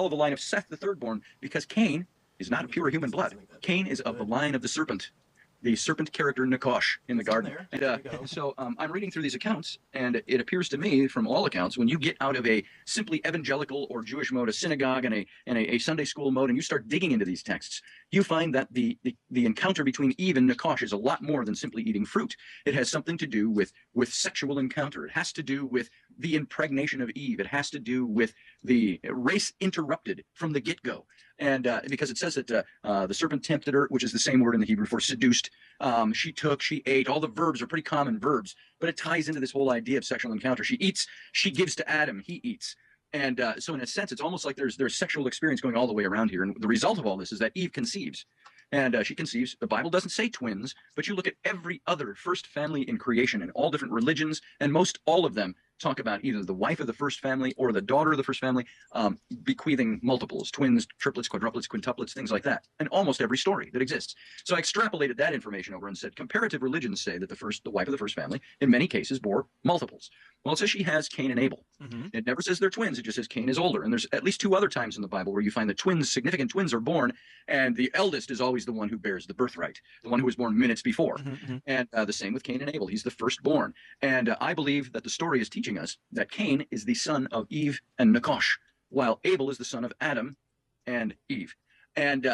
follow the line of Seth, the thirdborn, because Cain is not of pure human blood. Cain is of the line of the serpent character Nakash in the garden. And so I'm reading through these accounts, and it appears to me, from all accounts, when you get out of a simply evangelical or Jewish mode, a synagogue and a Sunday school mode, and you start digging into these texts, you find that the encounter between Eve and Nakash is a lot more than simply eating fruit. It has something to do with sexual encounter. It has to do with the impregnation of Eve. It has to do with the race interrupted from the get-go. And because it says that the serpent tempted her, which is the same word in the Hebrew for seduced. She took, she ate. All the verbs are pretty common verbs, but it ties into this whole idea of sexual encounter. She eats, she gives to Adam, he eats. And so in a sense, it's almost like there's sexual experience going all the way around here. And the result of all this is that Eve conceives. And she conceives. The Bible doesn't say twins, but you look at every other first family in creation in all different religions, and most all of them talk about either the wife of the first family or the daughter of the first family bequeathing multiples, twins, triplets, quadruplets, quintuplets, things like that, in almost every story that exists. So I extrapolated that information over and said comparative religions say that the wife of the first family in many cases bore multiples. Well, it says she has Cain and Abel. It never says they're twins. It just says Cain is older. And there's at least 2 other times in the Bible where you find that significant twins are born, and the eldest is always the one who bears the birthright, the one who was born minutes before. And the same with Cain and Abel. He's the firstborn. And I believe that the story is teaching us that Cain is the son of Eve and Nakash, while Abel is the son of Adam and Eve. And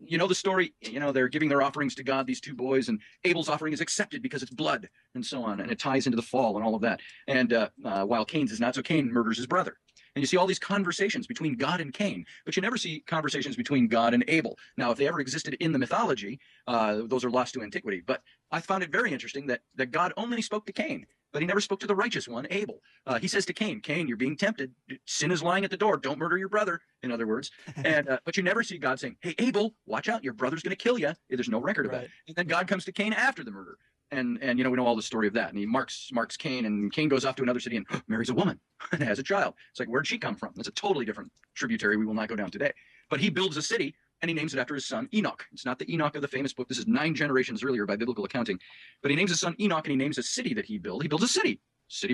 you know the story, they're giving their offerings to God, these 2 boys, and Abel's offering is accepted because it's blood, and so on, and it ties into the fall and all of that. And while Cain's is not, so Cain murders his brother. And you see all these conversations between God and Cain, but you never see conversations between God and Abel. Now, if they ever existed in the mythology, those are lost to antiquity. But I found it very interesting that God only spoke to Cain, but he never spoke to the righteous one, Abel. He says to Cain, you're being tempted. Sin is lying at the door. Don't murder your brother, in other words. And but you never see God saying, hey, Abel, watch out. Your brother's going to kill you. There's no record of that. And then God comes to Cain after the murder. And we know all the story of that. And he marks Cain, and Cain goes off to another city and marries a woman and has a child. It's like, where'd she come from? That's a totally different tributary we will not go down today. But he builds a city, and he names it after his son Enoch. It's not the Enoch of the famous book. This is 9 generations earlier by biblical accounting. But he names his son Enoch, and he names a city that he built. He builds a city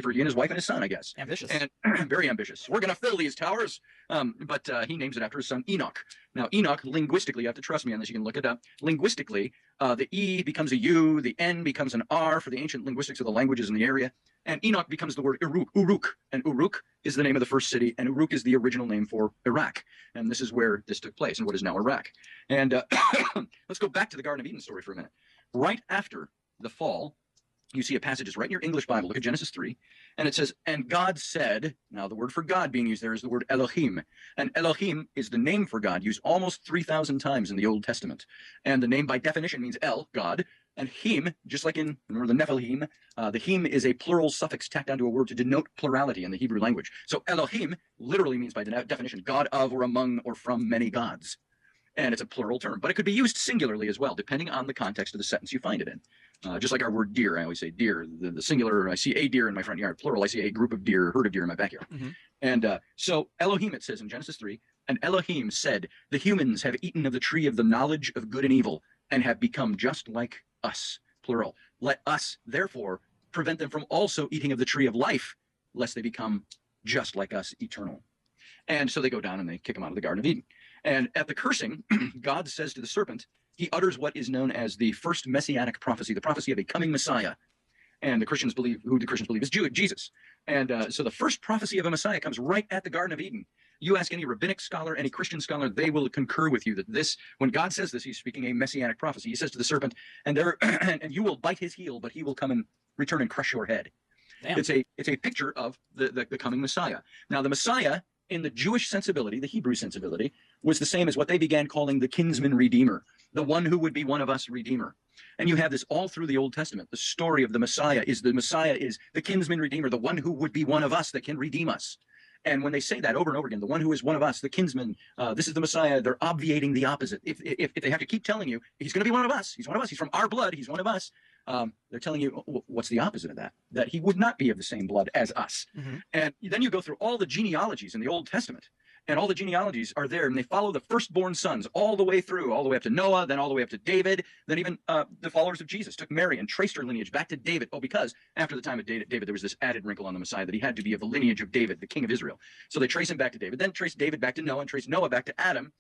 for he and his wife and his son, I guess. Ambitious. And very ambitious. We're going to fill these towers. But he names it after his son Enoch. Now, Enoch, linguistically, you have to trust me on this, you can look it up. Linguistically, the E becomes a U, the N becomes an R for the ancient linguistics of the languages in the area, and Enoch becomes the word Uruk. And Uruk is the name of the first city, and Uruk is the original name for Iraq. And this is where this took place, in what is now Iraq. And let's go back to the Garden of Eden story for a minute. Right after the fall, you see a passage, it's right in your English Bible. Look at Genesis 3. And it says, and God said, now the word for God being used there is the word Elohim. And Elohim is the name for God, used almost 3,000 times in the Old Testament. And the name by definition means El, God. And Him, just like in, remember the Nephilim, the Him is a plural suffix tacked onto a word to denote plurality in the Hebrew language. So Elohim literally means by definition, God of or among or from many gods. And it's a plural term, but it could be used singularly as well, depending on the context of the sentence you find it in. Just like our word deer, I always say deer. The singular, I see a deer in my front yard. Plural, I see a group of deer, herd of deer in my backyard. And so Elohim, it says in Genesis 3, and Elohim said, the humans have eaten of the tree of the knowledge of good and evil and have become just like us, plural. Let us, therefore, prevent them from also eating of the tree of life, lest they become just like us, eternal. And so they go down and they kick them out of the Garden of Eden. And at the cursing, God says to the serpent, he utters what is known as the first messianic prophecy, the prophecy of a coming Messiah. And the Christians believe, who the Christians believe is Jesus. And so the first prophecy of a Messiah comes right at the Garden of Eden. You ask any rabbinic scholar, any Christian scholar, they will concur with you that this, when God says this, he's speaking a messianic prophecy. He says to the serpent, and you will bite his heel, but he will come and return and crush your head. Damn. It's a picture of the coming Messiah. Now, the Messiah, in the Jewish sensibility, the Hebrew sensibility, was the same as what they began calling the kinsman redeemer, the one who would be one of us redeemer. And you have this all through the Old Testament. The story of the Messiah is the kinsman redeemer, the one who would be one of us that can redeem us. And when they say that over and over again, the one who is one of us, the kinsman, this is the Messiah, they're obviating the opposite. If they have to keep telling you, he's going to be one of us, he's one of us, he's from our blood, he's one of us, they're telling you, what's the opposite of that? That he would not be of the same blood as us. And then you go through all the genealogies in the Old Testament, And all the genealogies are there, and they follow the firstborn sons all the way through, all the way up to Noah, then all the way up to David, then even the followers of Jesus took Mary and traced her lineage back to David. Oh, because after the time of David, there was this added wrinkle on the Messiah that he had to be of the lineage of David, the king of Israel. So they trace him back to David, then trace David back to Noah, and trace Noah back to Adam,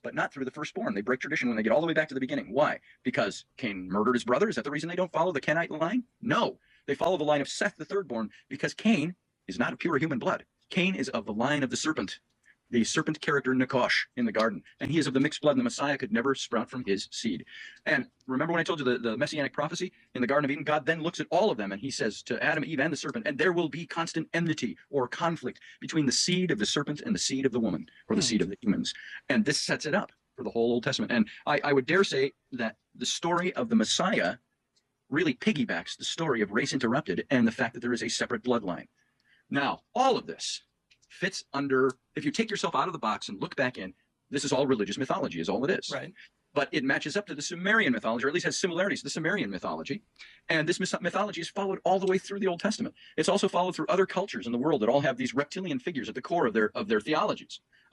but not through the firstborn. They break tradition when they get all the way back to the beginning. Why? Because Cain murdered his brother? Is that the reason they don't follow the Kenite line? No. They follow the line of Seth, the thirdborn, because Cain is not of pure human blood. Cain is of the line of the serpent character Nakash in the garden, and he is of the mixed blood, and the Messiah could never sprout from his seed. And remember when I told you the messianic prophecy in the Garden of Eden? God then looks at all of them, and he says to Adam, Eve, and the serpent, and there will be constant enmity or conflict between the seed of the serpent and the seed of the woman, or the seed of the humans. And this sets it up for the whole Old Testament. And I would dare say that the story of the Messiah really piggybacks the story of Race Interrupted and the fact that there is a separate bloodline. Now, all of this fits under, if you take yourself out of the box and look back in, this is all religious mythology, is all it is. Right. But it matches up to the Sumerian mythology, or at least has similarities to the Sumerian mythology. And this mythology is followed all the way through the Old Testament. It's also followed through other cultures in the world that all have these reptilian figures at the core of their theologies.